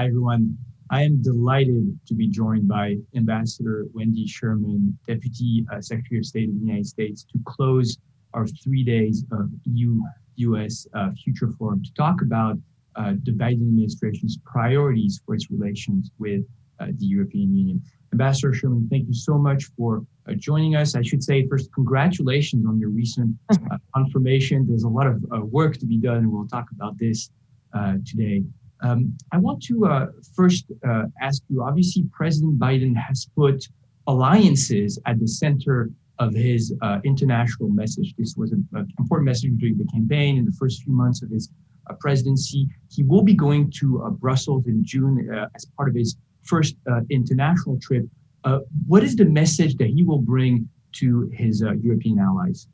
Hi, everyone. I am delighted to be joined by Ambassador Wendy Sherman, Deputy Secretary of State of the United States, to close our 3 days of EU-US Future Forum to talk about the Biden administration's priorities for its relations with the European Union. Ambassador Sherman, thank you so much for joining us. I should say first, congratulations on your recent confirmation. There's a lot of work to be done, and we'll talk about this today. I want to first ask you, obviously President Biden has put alliances at the center of his international message. This was an important message during the campaign in the first few months of his presidency. He will be going to Brussels in June as part of his first international trip. What is the message that he will bring to his European allies?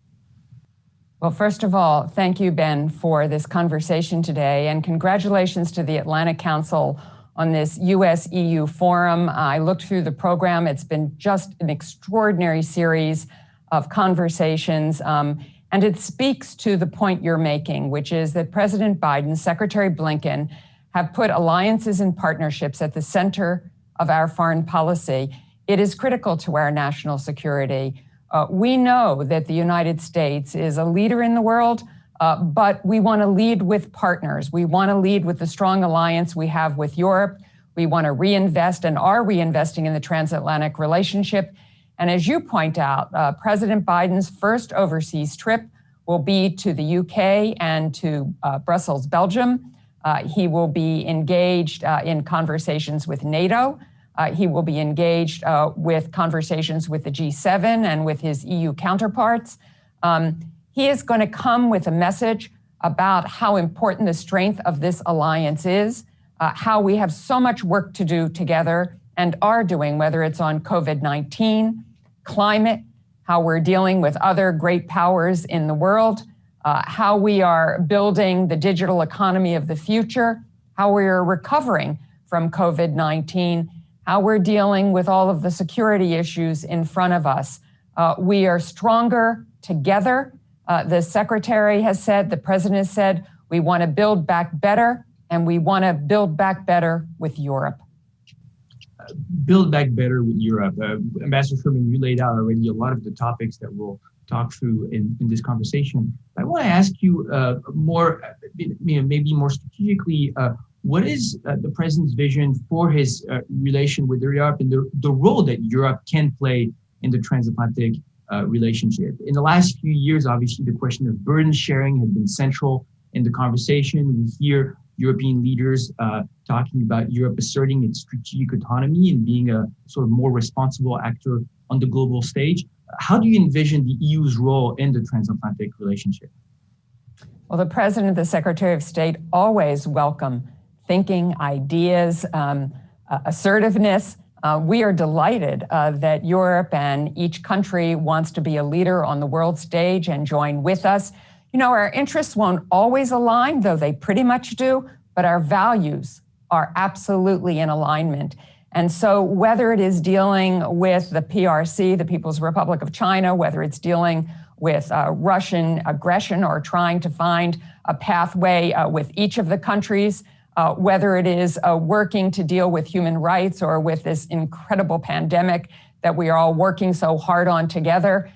Well, first of all, thank you, Ben, for this conversation today, and congratulations to the Atlantic Council on this US-EU forum. I looked through the program. It's been just an extraordinary series of conversations, and it speaks to the point you're making, which is that President Biden, Secretary Blinken, have put alliances and partnerships at the center of our foreign policy. It is critical to our national security. We know that the United States is a leader in the world, but we want to lead with partners. We want to lead with the strong alliance we have with Europe. We want to reinvest and are reinvesting in the transatlantic relationship. And as you point out, President Biden's first overseas trip will be to the UK and to Brussels, Belgium. He will be engaged in conversations with NATO. He will be engaged with conversations with the G7 and with his EU counterparts. He is going to come with a message about how important the strength of this alliance is, how we have so much work to do together and are doing, whether it's on COVID-19, climate, how we're dealing with other great powers in the world, how we are building the digital economy of the future, how we are recovering from COVID-19, how we're dealing with all of the security issues in front of us. We are stronger together. The Secretary has said, the President has said, we want to build back better, and we want to build back better with Europe. Build back better with Europe. Ambassador Sherman, you laid out already a lot of the topics that we'll talk through in this conversation. I want to ask you maybe more strategically, what is the President's vision for his relation with Europe and the role that Europe can play in the transatlantic relationship? In the last few years, obviously, the question of burden sharing has been central in the conversation. We hear European leaders talking about Europe asserting its strategic autonomy and being a sort of more responsible actor on the global stage. How do you envision the EU's role in the transatlantic relationship? Well, the President and the Secretary of State always welcome thinking, ideas, assertiveness. We are delighted that Europe and each country wants to be a leader on the world stage and join with us. You know, our interests won't always align, though they pretty much do, but our values are absolutely in alignment. And so whether it is dealing with the PRC, the People's Republic of China, whether it's dealing with Russian aggression or trying to find a pathway with each of the countries, whether it is working to deal with human rights or with this incredible pandemic that we are all working so hard on together,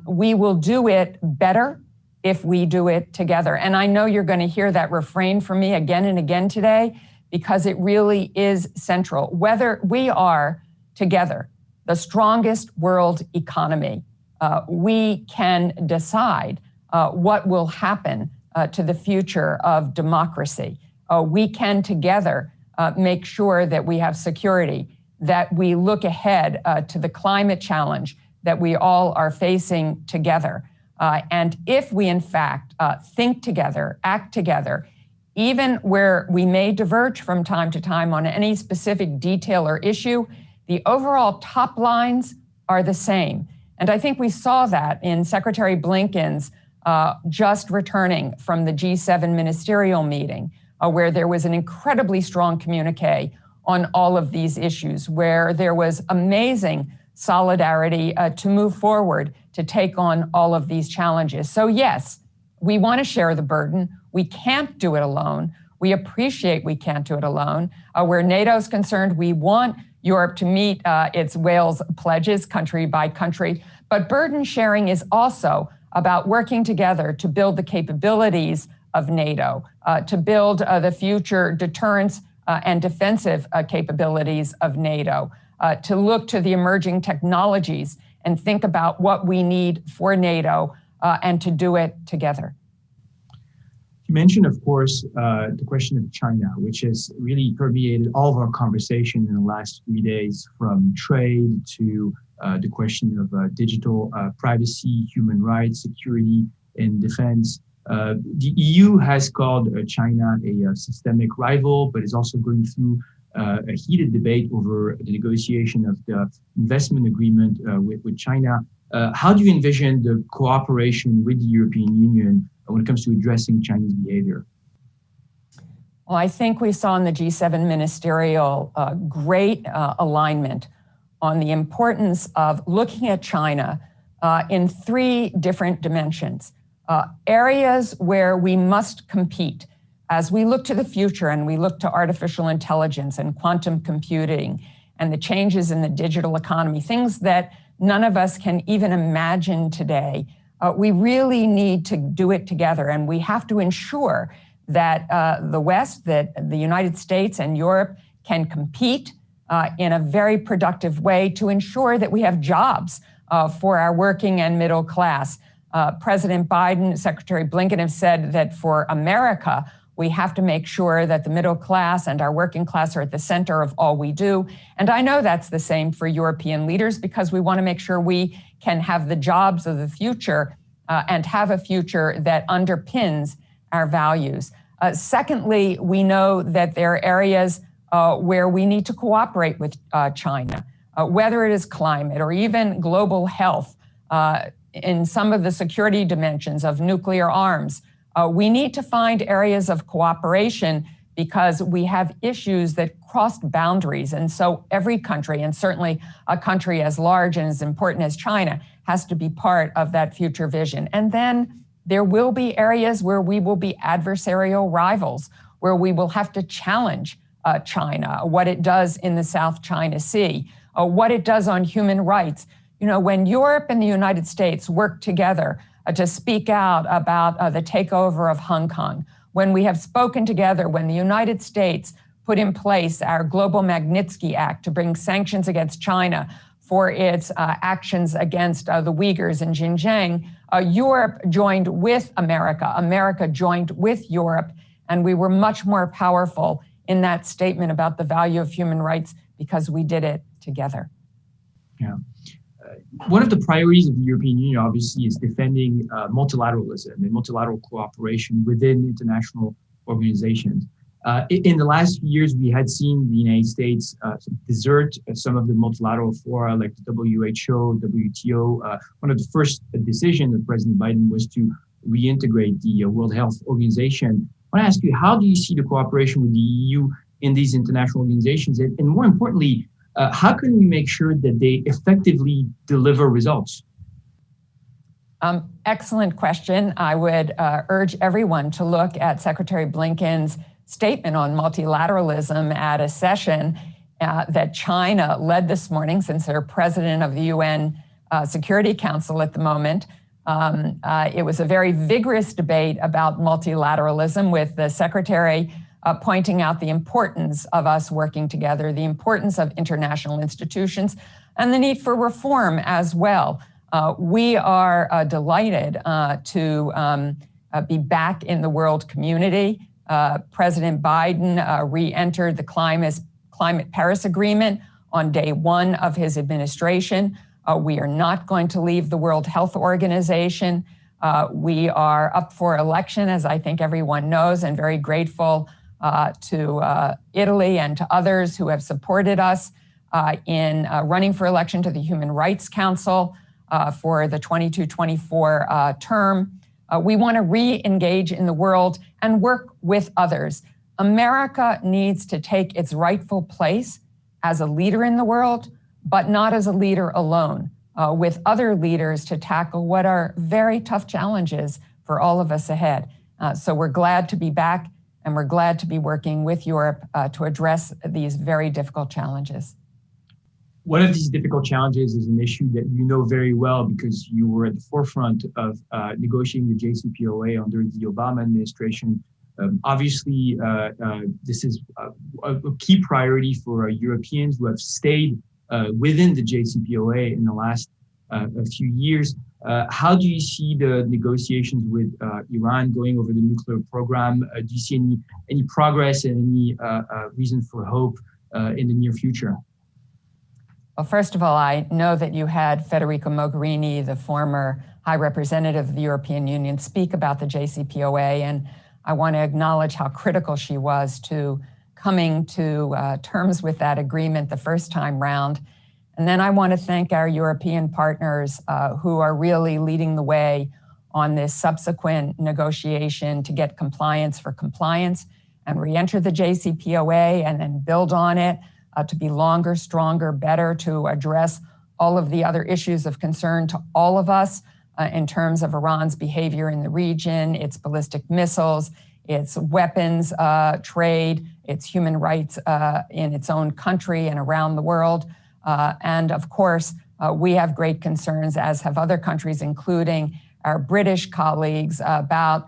we will do it better if we do it together. And I know you're going to hear that refrain from me again and again today, because it really is central. Whether we are together, the strongest world economy, we can decide what will happen to the future of democracy. We can together make sure that we have security, that we look ahead to the climate challenge that we all are facing together. And if we, in fact, think together, act together, even where we may diverge from time to time on any specific detail or issue, the overall top lines are the same. And I think we saw that in Secretary Blinken's just returning from the G7 ministerial meeting, where there was an incredibly strong communique on all of these issues, where there was amazing solidarity to move forward to take on all of these challenges. So yes, we want to share the burden. We can't do it alone. We appreciate we can't do it alone. Where NATO is concerned, we want Europe to meet its Wales pledges country by country. But burden sharing is also about working together to build the capabilities of NATO, to build the future deterrence and defensive capabilities of NATO, to look to the emerging technologies and think about what we need for NATO and to do it together. You mentioned, of course, the question of China, which has really permeated all of our conversation in the last 3 days, from trade to the question of digital privacy, human rights, security, and defense. The EU has called China a systemic rival, but is also going through a heated debate over the negotiation of the investment agreement with China. How do you envision the cooperation with the European Union when it comes to addressing Chinese behavior? Well, I think we saw in the G7 ministerial great alignment on the importance of looking at China in 3 different dimensions. Areas where we must compete as we look to the future and we look to artificial intelligence and quantum computing and the changes in the digital economy, things that none of us can even imagine today. We really need to do it together, and we have to ensure that the West, that the United States and Europe can compete in a very productive way to ensure that we have jobs for our working and middle class. President Biden, Secretary Blinken have said that for America, we have to make sure that the middle class and our working class are at the center of all we do. And I know that's the same for European leaders, because we want to make sure we can have the jobs of the future and have a future that underpins our values. Secondly, we know that there are areas where we need to cooperate with China, whether it is climate or even global health, in some of the security dimensions of nuclear arms. We need to find areas of cooperation because we have issues that cross boundaries. And so every country, and certainly a country as large and as important as China, has to be part of that future vision. And then there will be areas where we will be adversarial rivals, where we will have to challenge China, what it does in the South China Sea, what it does on human rights. You know, when Europe and the United States work together to speak out about the takeover of Hong Kong, when we have spoken together, when the United States put in place our Global Magnitsky Act to bring sanctions against China for its actions against the Uyghurs in Xinjiang, Europe joined with America. America joined with Europe, and we were much more powerful in that statement about the value of human rights because we did it together. Yeah. One of the priorities of the European Union, obviously, is defending multilateralism and multilateral cooperation within international organizations. In the last few years, we had seen the United States desert some of the multilateral fora like the WHO, WTO. One of the first decisions of President Biden was to reintegrate the World Health Organization. I want to ask you, how do you see the cooperation with the EU in these international organizations? And more importantly, how can we make sure that they effectively deliver results? Excellent question. I would urge everyone to look at Secretary Blinken's statement on multilateralism at a session that China led this morning, since they're president of the UN Security Council at the moment. It was a very vigorous debate about multilateralism, with the secretary pointing out the importance of us working together, the importance of international institutions, and the need for reform as well. We are delighted to be back in the world community. President Biden re-entered the Climate Paris Agreement on day 1 of his administration. We are not going to leave the World Health Organization. We are up for election, as I think everyone knows, and very grateful to Italy and to others who have supported us in running for election to the Human Rights Council for the 22-24 term. We want to re-engage in the world and work with others. America needs to take its rightful place as a leader in the world, but not as a leader alone, with other leaders to tackle what are very tough challenges for all of us ahead. So we're glad to be back and we're glad to be working with Europe to address these very difficult challenges. One of these difficult challenges is an issue that you know very well because you were at the forefront of negotiating the JCPOA under the Obama administration. Obviously, this is a key priority for Europeans who have stayed within the JCPOA in the last a few years. How do you see the negotiations with Iran going over the nuclear program? Do you see any progress and any reason for hope in the near future? Well, first of all, I know that you had Federica Mogherini, the former High Representative of the European Union, speak about the JCPOA, and I want to acknowledge how critical she was to coming to terms with that agreement the first time round. And then I want to thank our European partners who are really leading the way on this subsequent negotiation to get compliance for compliance and re-enter the JCPOA and then build on it to be longer, stronger, better, to address all of the other issues of concern to all of us in terms of Iran's behavior in the region, its ballistic missiles, its weapons trade, its human rights in its own country and around the world. And of course, we have great concerns, as have other countries, including our British colleagues, about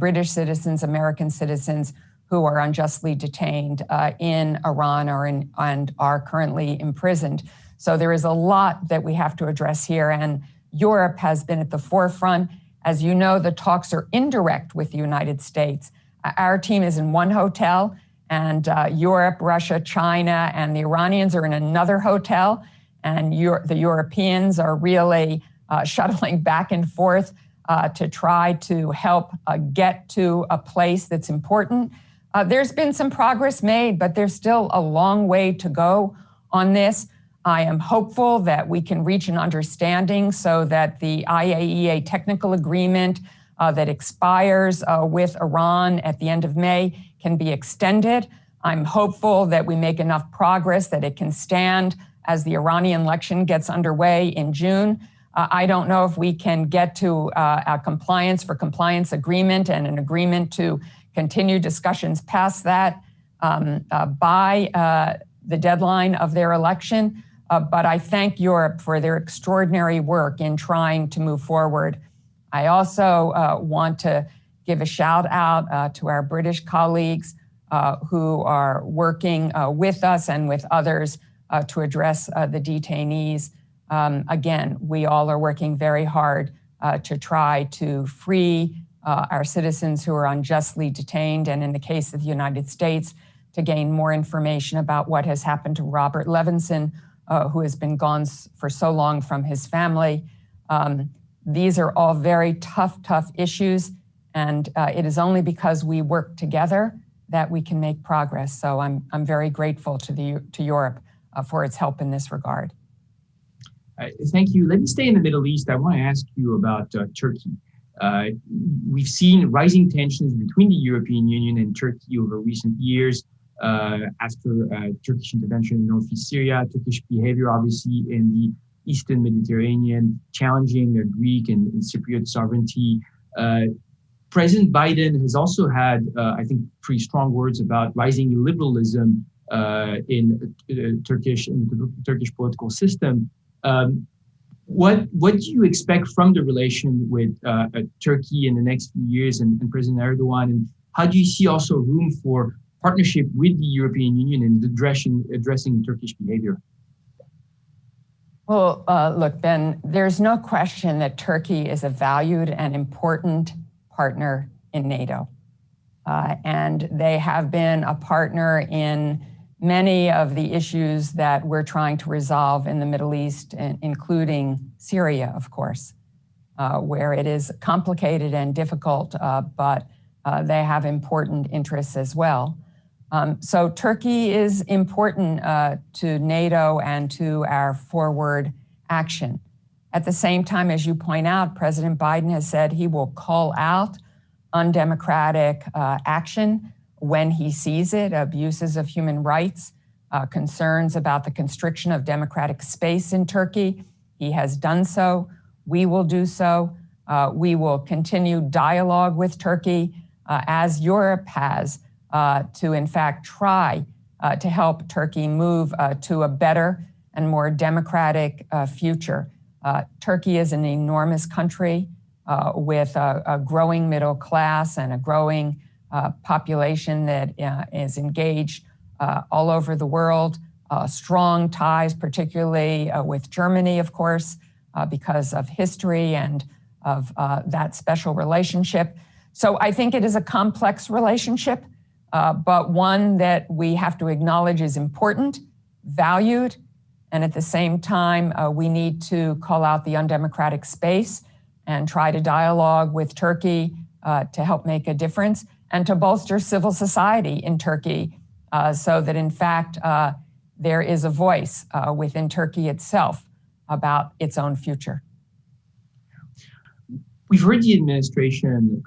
British citizens, American citizens who are unjustly detained in Iran and are currently imprisoned. So there is a lot that we have to address here, and Europe has been at the forefront. As you know, the talks are indirect with the United States. Our team is in one hotel, and Europe, Russia, China, and the Iranians are in another hotel, and the Europeans are really shuttling back and forth to try to help get to a place that's important. There's been some progress made, but there's still a long way to go on this. I am hopeful that we can reach an understanding so that the IAEA technical agreement that expires with Iran at the end of May can be extended. I'm hopeful that we make enough progress that it can stand as the Iranian election gets underway in June. I don't know if we can get to a compliance for compliance agreement and an agreement to continue discussions past that by the deadline of their election. But I thank Europe for their extraordinary work in trying to move forward. I also want to give a shout out to our British colleagues who are working with us and with others to address the detainees. Again, we all are working very hard to try to free our citizens who are unjustly detained, and in the case of the United States, to gain more information about what has happened to Robert Levinson, who has been gone for so long from his family. These are all very tough issues, and it is only because we work together that we can make progress. So I'm very grateful to Europe for its help in this regard. Thank you. Let me stay in the Middle East. I want to ask you about Turkey. We've seen rising tensions between the European Union and Turkey over recent years after Turkish intervention in northeast Syria, Turkish behavior, obviously, in the Eastern Mediterranean, challenging Greek and Cypriot sovereignty. President Biden has also had, I think, pretty strong words about rising illiberalism in the Turkish political system. What do you expect from the relation with Turkey in the next few years and President Erdogan? And how do you see also room for partnership with the European Union in addressing Turkish behavior? Well, look, Ben, there's no question that Turkey is a valued and important partner in NATO. And they have been a partner in many of the issues that we're trying to resolve in the Middle East, including Syria, of course, where it is complicated and difficult, but they have important interests as well. So Turkey is important to NATO and to our forward action. At the same time, as you point out, President Biden has said he will call out undemocratic action when he sees it, abuses of human rights, concerns about the constriction of democratic space in Turkey. He has done so. We will do so. We will continue dialogue with Turkey as Europe has to in fact try to help Turkey move to a better and more democratic future. Turkey is an enormous country with a growing middle class and a growing population that is engaged all over the world. Strong ties, particularly with Germany, of course, because of history and of that special relationship. So I think it is a complex relationship, but one that we have to acknowledge is important, valued, and at the same time, we need to call out the undemocratic space and try to dialogue with Turkey to help make a difference and to bolster civil society in Turkey so that in fact there is a voice within Turkey itself about its own future. We've heard the administration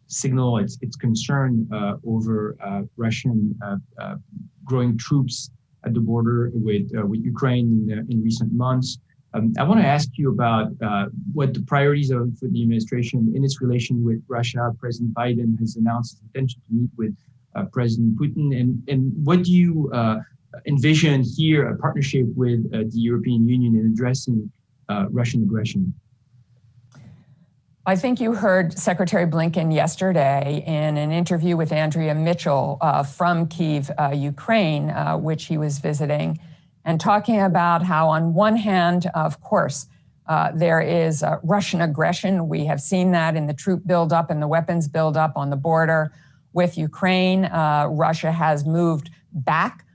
signal its concern over Russian growing troops at the border with Ukraine in recent months. I want to ask you about what the priorities are for the administration in its relation with Russia. President Biden has announced his intention to meet with President Putin. And what do you envision here, a partnership with the European Union in addressing Russian aggression? I think you heard Secretary Blinken yesterday in an interview with Andrea Mitchell from Kyiv, Ukraine, which he was visiting, and talking about how on one hand, of course, there is Russian aggression. We have seen that in the troop buildup and the weapons buildup on the border with Ukraine. Russia has moved back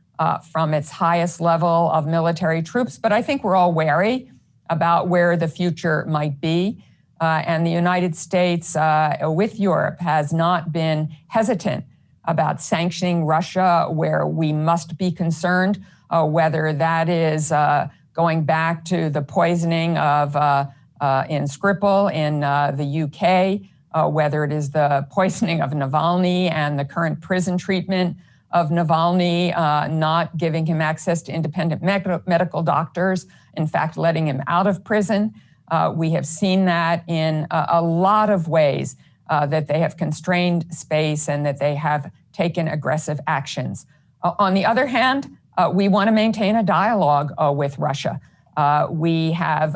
from its highest level of military troops, but I think we're all wary about where the future might be. And the United States, with Europe, has not been hesitant about sanctioning Russia where we must be concerned, whether that is going back to the poisoning of in Skripal in the UK, whether it is the poisoning of Navalny and the current prison treatment of Navalny, not giving him access to independent medical doctors, in fact, letting him out of prison. We have seen that in a lot of ways that they have constrained space and that they have taken aggressive actions. On the other hand, we want to maintain a dialogue with Russia. We have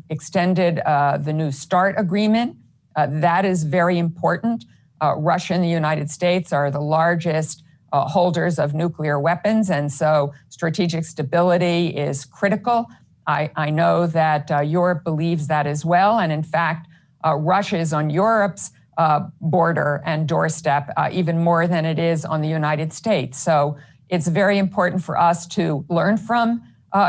extended the New START agreement. That is very important. Russia and the United States are the largest holders of nuclear weapons, and so strategic stability is critical. I know that Europe believes that as well. And in fact, Russia is on Europe's border and doorstep even more than it is on the United States. So it's very important for us to learn from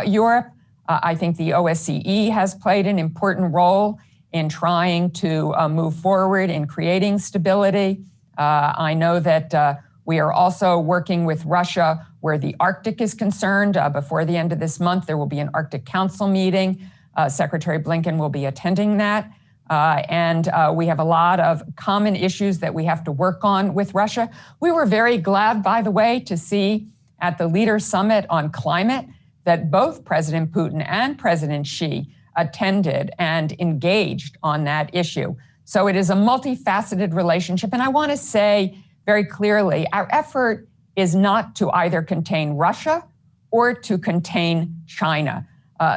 Europe. I think the OSCE has played an important role in trying to move forward in creating stability. I know that we are also working with Russia where the Arctic is concerned. Before the end of this month, there will be an Arctic Council meeting. Secretary Blinken will be attending that. And we have a lot of common issues that we have to work on with Russia. We were very glad, by the way, to see at the Leaders Summit on Climate that both President Putin and President Xi attended and engaged on that issue. So it is a multifaceted relationship. And I want to say very clearly, our effort is not to either contain Russia or to contain China.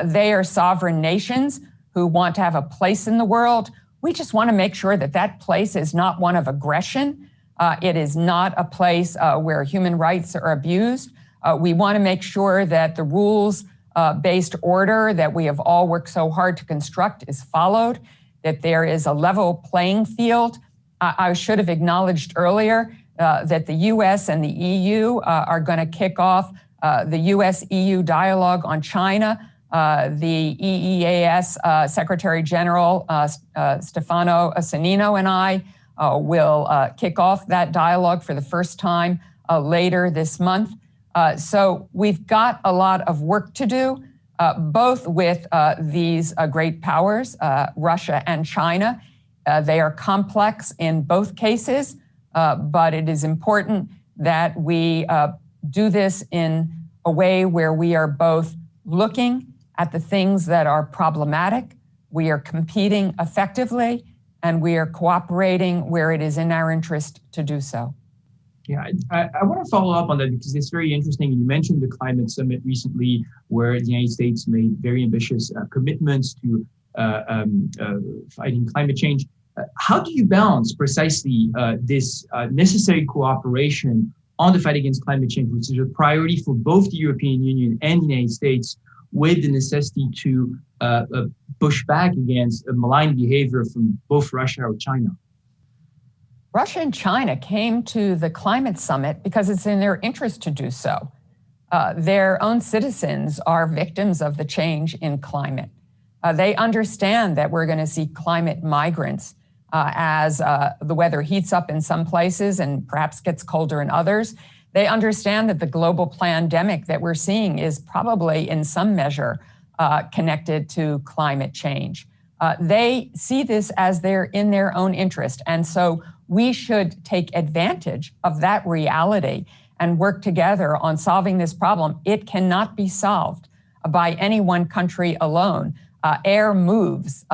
They are sovereign nations who want to have a place in the world. We just want to make sure that that place is not one of aggression. It is not a place where human rights are abused. We want to make sure that the rules-based order that we have all worked so hard to construct is followed, that there is a level playing field. I should have acknowledged earlier that the US and the EU are going to kick off the US-EU dialogue on China. The EEAS Secretary General Stefano Sannino and I will kick off that dialogue for the first time later this month. So we've got a lot of work to do, both with these great powers, Russia and China. They are complex in both cases, but it is important that we do this in a way where we are both looking at the things that are problematic, we are competing effectively, and we are cooperating where it is in our interest to do so. Yeah, I want to follow up on that because it's very interesting. You mentioned the climate summit recently, where the United States made very ambitious commitments to fighting climate change. How do you balance precisely this necessary cooperation on the fight against climate change, which is a priority for both the European Union and the United States, with the necessity to push back against malign behavior from both Russia or China? Russia and China came to the climate summit because it's in their interest to do so. Their own citizens are victims of the change in climate. They understand that we're going to see climate migrants as the weather heats up in some places and perhaps gets colder in others. They understand that the global pandemic that we're seeing is probably in some measure connected to climate change. They see this as they're in their own interest. And so we should take advantage of that reality and work together on solving this problem. It cannot be solved by any one country alone. Air moves,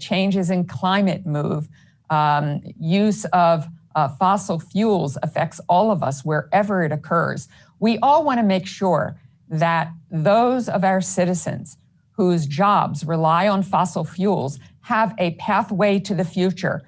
changes in climate move, use of fossil fuels affects all of us wherever it occurs. We all want to make sure that those of our citizens whose jobs rely on fossil fuels have a pathway to the future,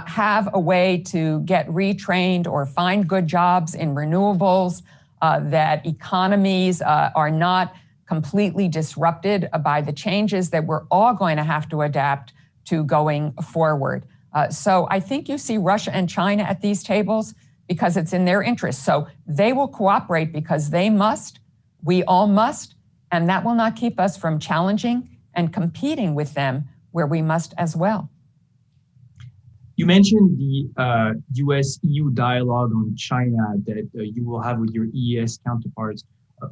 have a way to get retrained or find good jobs in renewables, that economies are not completely disrupted by the changes that we're all going to have to adapt to going forward. So I think you see Russia and China at these tables because it's in their interest. So they will cooperate because they must, we all must, and that will not keep us from challenging and competing with them where we must as well. You mentioned the US-EU dialogue on China that you will have with your EES counterparts.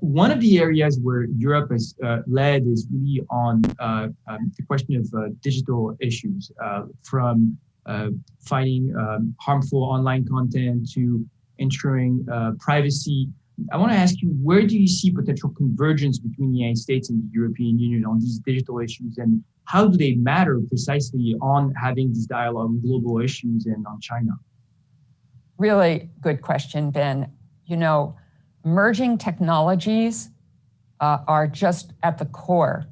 One of the areas where Europe has led is really on the question of digital issues, from fighting harmful online content to ensuring privacy. I want to ask you, where do you see potential convergence between the United States and the European Union on these digital issues, and how do they matter precisely on having this dialogue on global issues and on China? Really good question, Ben. You know, emerging technologies are just at the core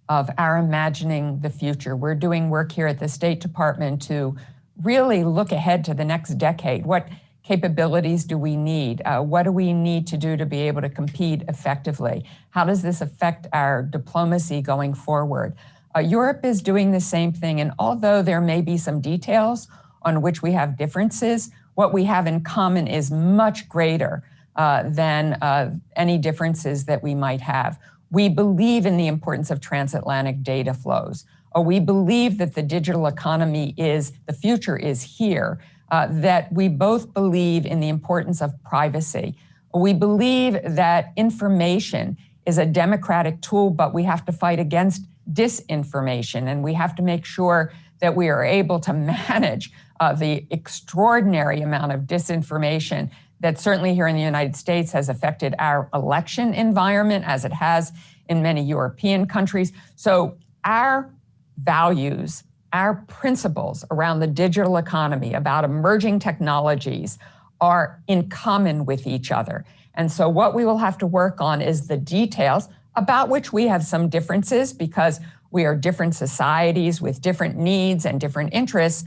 of our imagining the future. We're doing work here at the State Department to really look ahead to the next decade. What capabilities do we need? What do we need to do to be able to compete effectively? How does this affect our diplomacy going forward? Europe is doing the same thing, and although there may be some details on which we have differences, what we have in common is much greater than any differences that we might have. We believe in the importance of transatlantic data flows. We believe that the digital economy the future is here, that we both believe in the importance of privacy. We believe that information is a democratic tool, but we have to fight against disinformation, and we have to make sure that we are able to manage the extraordinary amount of disinformation that certainly here in the United States has affected our election environment as it has in many European countries. So our values, our principles around the digital economy, about emerging technologies, are in common with each other. And so what we will have to work on is the details, about which we have some differences because we are different societies with different needs and different interests,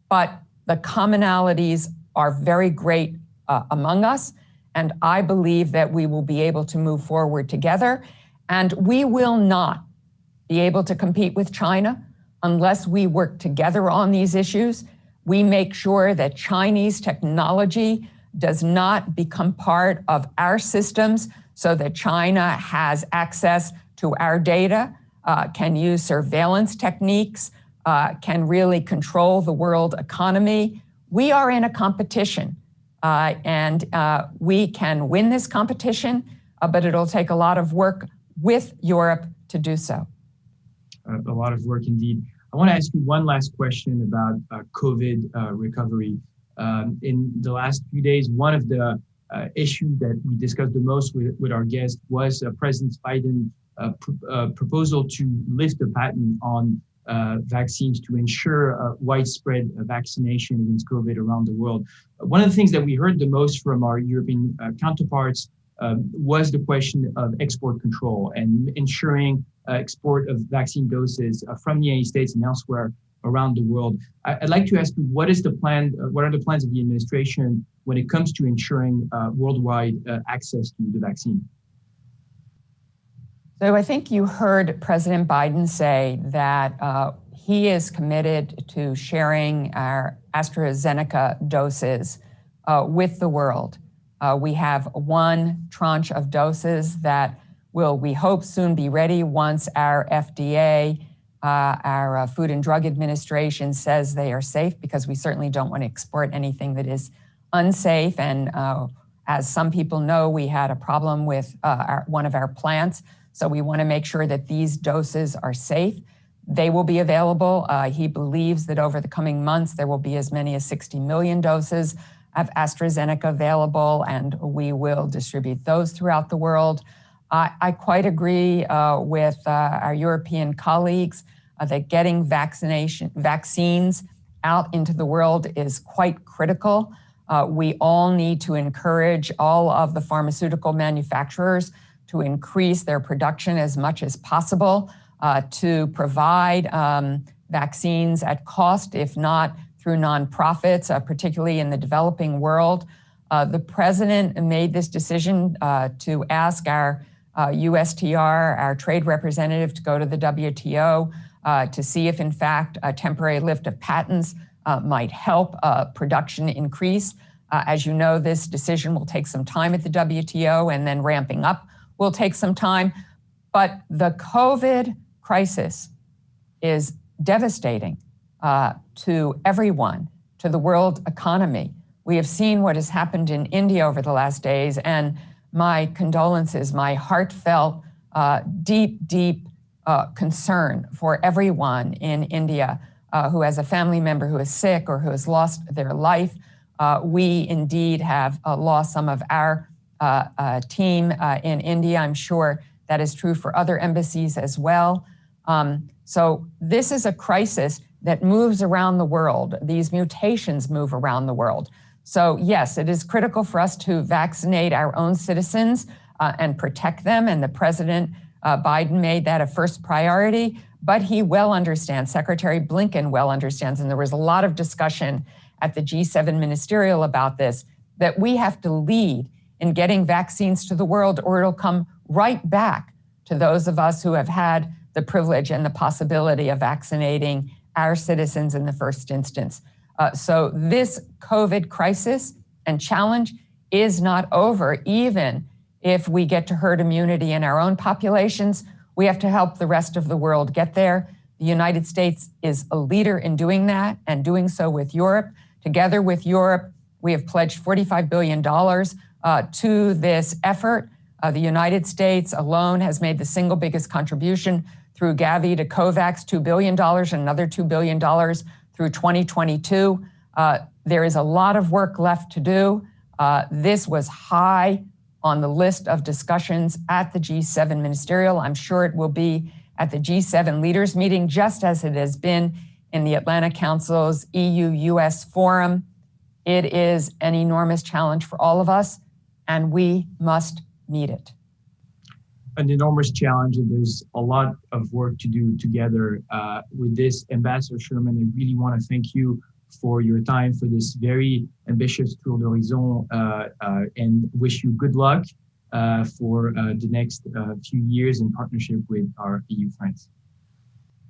but the commonalities are very great among us. And I believe that we will be able to move forward together. And we will not be able to compete with China unless we work together on these issues. We make sure that Chinese technology does not become part of our systems so that China has access to our data, can use surveillance techniques, can really control the world economy. We are in a competition, and we can win this competition, but it'll take a lot of work with Europe to do so. A lot of work indeed. I want to ask you one last question about COVID recovery. In the last few days, one of the issues that we discussed the most with our guest was President Biden's proposal to lift the patent on vaccines to ensure widespread vaccination against COVID around the world. One of the things that we heard the most from our European counterparts was the question of export control and ensuring export of vaccine doses from the United States and elsewhere around the world. I'd like to ask you, what is the plan? What are the plans of the administration when it comes to ensuring worldwide access to the vaccine? So I think you heard President Biden say that he is committed to sharing our AstraZeneca doses with the world. We have one tranche of doses that will, we hope, soon be ready once our FDA, our Food and Drug Administration, says they are safe, because we certainly don't want to export anything that is unsafe. And as some people know, we had a problem with one of our plants. So we want to make sure that these doses are safe. They will be available. He believes that over the coming months, there will be as many as 60 million doses of AstraZeneca available, and we will distribute those throughout the world. I quite agree with our European colleagues that getting vaccines out into the world is quite critical. We all need to encourage all of the pharmaceutical manufacturers to increase their production as much as possible, to provide vaccines at cost, if not through nonprofits, particularly in the developing world. The president made this decision to ask our USTR, our trade representative, to go to the WTO to see if, in fact, a temporary lift of patents might help production increase. As you know, this decision will take some time at the WTO, and then ramping up will take some time. But the COVID crisis is devastating to everyone, to the world economy. We have seen what has happened in India over the last days, and my condolences, my heartfelt, deep concern for everyone in India who has a family member who is sick or who has lost their life. We indeed have lost some of our team in India. I'm sure that is true for other embassies as well. So this is a crisis that moves around the world. These mutations move around the world. So yes, it is critical for us to vaccinate our own citizens and protect them. And the President Biden made that a first priority, but he well understands, Secretary Blinken well understands, and there was a lot of discussion at the G7 ministerial about this, that we have to lead in getting vaccines to the world, or it'll come right back to those of us who have had the privilege and the possibility of vaccinating our citizens in the first instance. So this COVID crisis and challenge is not over. Even if we get to herd immunity in our own populations, we have to help the rest of the world get there. The United States is a leader in doing that, and doing so with Europe. Together with Europe, we have pledged $45 billion to this effort. The United States alone has made the single biggest contribution through Gavi to COVAX, $2 billion, and another $2 billion through 2022. There is a lot of work left to do. This was high on the list of discussions at the G7 ministerial. I'm sure it will be at the G7 leaders meeting, just as it has been in the Atlantic Council's EU-US forum. It is an enormous challenge for all of us, and we must meet it. An enormous challenge, and there's a lot of work to do together with this. Ambassador Sherman, I really want to thank you for your time for this very ambitious tour d'horizon, and wish you good luck for the next few years in partnership with our EU friends.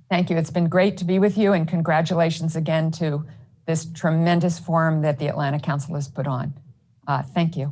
Thank you. It's been great to be with you, and congratulations again to this tremendous forum that the Atlantic Council has put on. Thank you.